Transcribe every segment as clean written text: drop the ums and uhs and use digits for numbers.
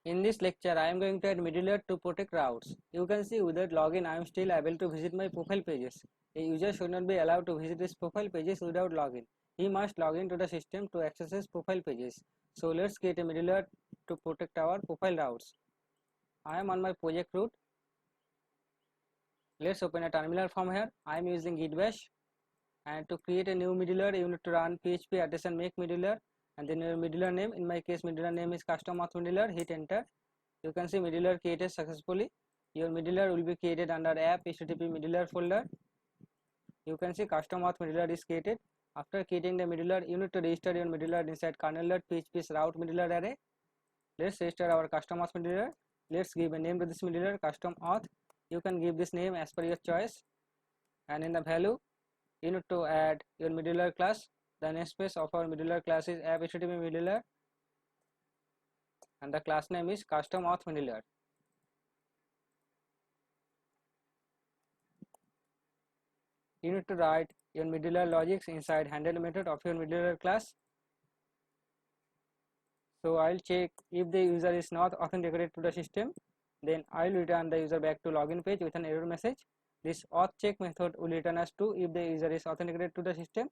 In this lecture, I am going to add middleware to protect routes. You can see without login, I am still able to visit my profile pages. A user should not be allowed to visit his profile pages without login. He must log into the system to access his profile pages. So let's create a middleware to protect our profile routes. I am on my project root. Let's open a terminal from here. I am using git bash. And to create a new middleware, you need to run php artisan make middleware, and then your middleware name. In my case, middleware name is custom auth middleware. Hit enter. You can see middleware created successfully. Your middleware will be created under app http middleware folder. You can see custom auth middleware is created. After creating the middleware, you need to register your middleware inside kernel.php's route middleware array. Let's register our custom auth middleware. Let's give a name to this middleware, custom auth. You can give this name as per your choice. And in the value, you need to add your middleware class. The namespace of our middleware class is app http middleware, and the class name is custom auth middleware. You need to write your middleware logics inside handle method of your middleware class. So I'll check if the user is not authenticated to the system, then I'll return the user back to login page with an error message. This auth check method will return us to if the user is authenticated to the system.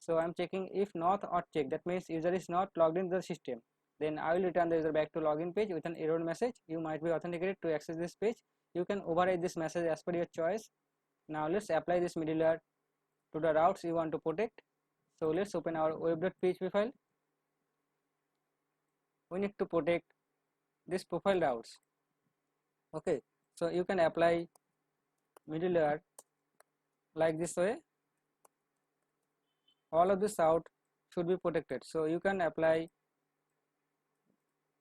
So I'm checking if not auth check, that means user is not logged into the system. Then I will return the user back to login page with an error message. You might be authenticated to access this page. You can override this message as per your choice. Now let's apply this middleware to the routes you want to protect. So let's open our web.php file. We need to protect this profile routes. Okay, so you can apply middleware like this way. All of this route should be protected. So you can apply,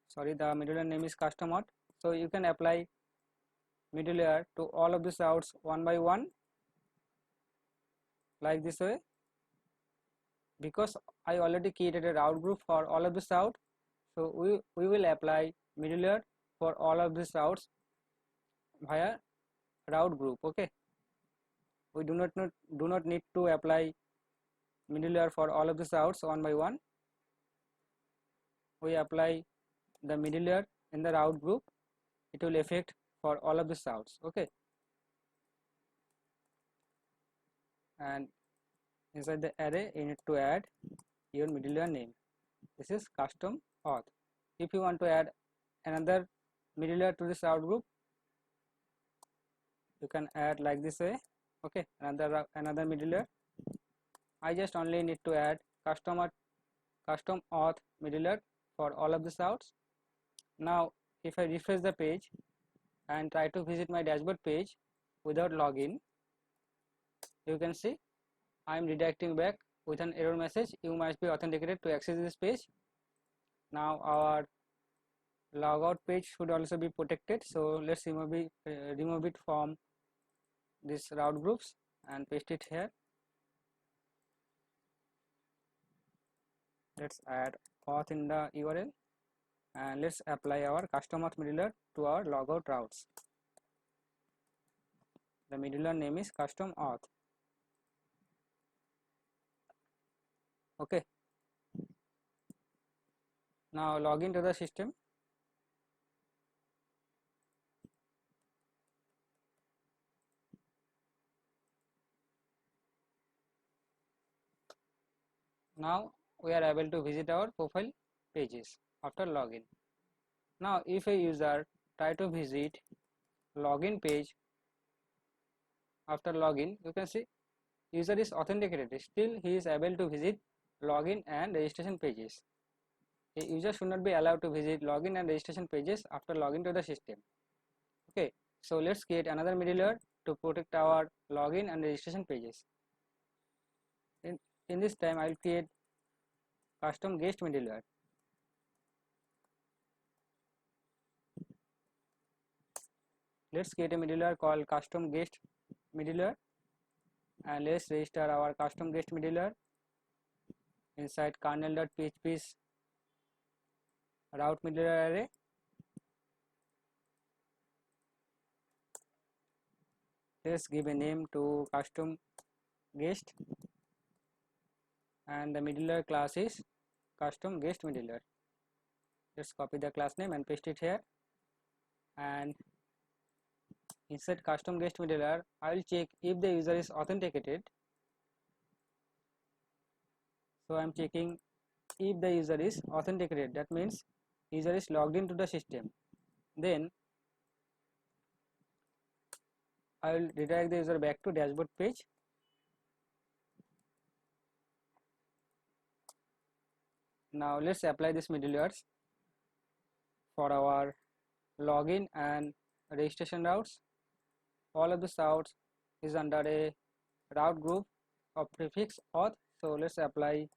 sorry, the middleware name is custom auth. So you can apply middleware to all of these routes one by one like this way. Because I already created a route group for all of this route, so we will apply middleware for all of these routes via route group. Okay, we do not need to apply middleware for all of these routes one by one. We apply the middleware in the route group. It will affect for all of these routes. Okay, and inside the array you need to add your middleware name. This is custom auth. If you want to add another middleware to this route group, you can add like this way. Okay, another middleware. I just only need to add custom auth middleware for all of these routes. Now if I refresh the page and try to visit my dashboard page without login, you can see I am redirecting back with an error message. You must be authenticated to access this page. Now our logout page should also be protected. So let's remove it from this route groups and paste it here. Let's add auth in the URL, and let's apply our custom auth middleware to our logout routes. The middleware name is custom auth. Okay, now log into the system. Now we are able to visit our profile pages after login. Now if a user try to visit login page after login, you can see user is authenticated, still he is able to visit login and registration pages. A user should not be allowed to visit login and registration pages after login to the system. Okay, so let's create another middleware to protect our login and registration pages. In this time I will create custom guest middleware. Let's create a middleware called custom guest middleware, and let's register our custom guest middleware inside kernel.php's route middleware array. Let's give a name to custom guest, and the middleware class is custom guest middleware. Let's copy the class name and paste it here, and inside custom guest modular I will check if the user is authenticated. So I am checking if the user is authenticated, that means user is logged into the system. Then I will redirect the user back to dashboard page. Now let's apply this modulars for our login and registration routes. All of this routes is under a route group of prefix auth. So let's apply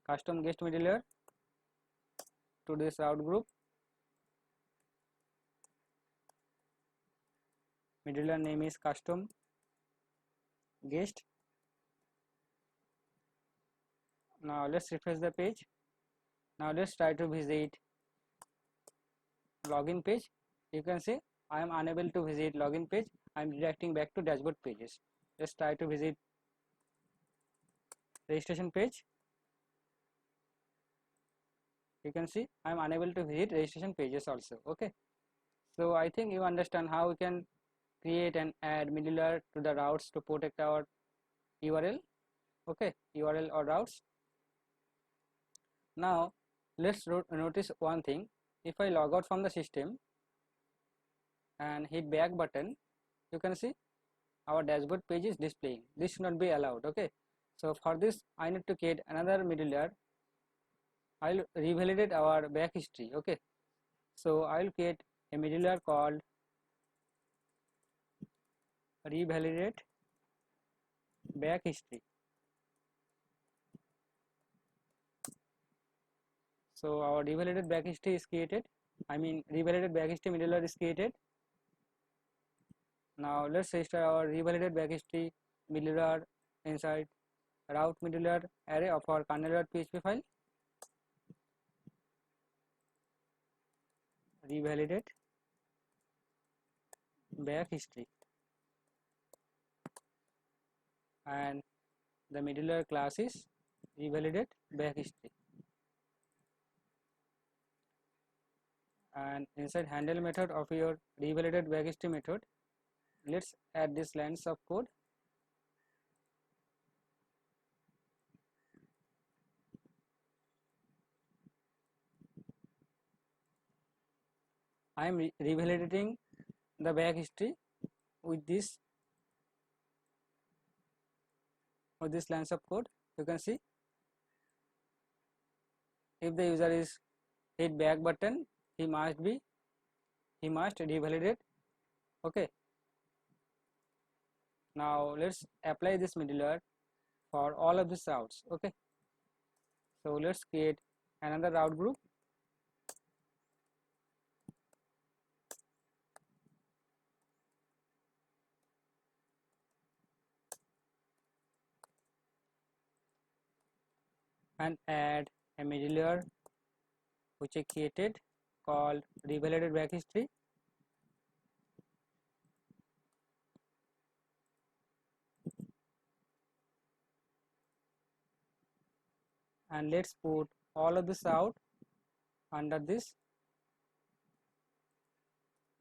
custom guest modular to this route group. Modular name is custom guest. Now let's refresh the page. Now let's try to visit login page. You can see I am unable to visit login page. I am redirecting back to dashboard pages. Let's try to visit registration page. You can see I am unable to visit registration pages also. Okay, so I think you understand how we can create and add modular to the routes to protect our URL. Okay, URL or routes. Now let's notice one thing. If I log out from the system and hit back button, you can see our dashboard page is displaying. This should not be allowed. Okay, so for this I need to create another modular. I'll revalidate our back history. Okay, so I'll create a modular called revalidate back history. So our revalidated back history is created. I mean revalidated back history modular is created. Now let's register our revalidated back history modular inside route modular array of our kernel.php file. Revalidate back history, and the modular class is revalidate back history, and inside handle method of your revalidate back history method, let's add these lines of code. I am revalidating the back history with this lines of code. You can see if the user is hit back button, he must revalidate. Okay, now let's apply this modular for all of these routes. Okay, so let's create another route group. And add a modular which I created called revalidated back history. And let's put all of this out under this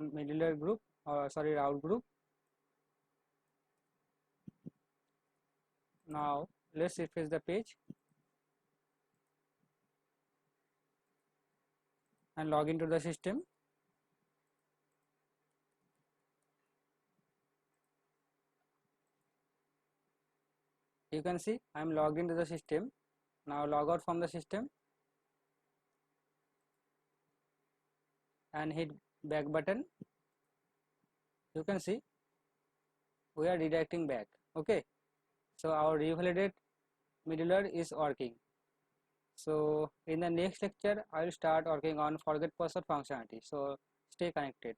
modular group, or sorry, route group. Now let's refresh the page and log into the system. You can see I am logged into the system. Now log out from the system and hit back button. You can see we are redirecting back. Okay, so our revalidate modular is working. So in the next lecture I will start working on forget password functionality. So stay connected.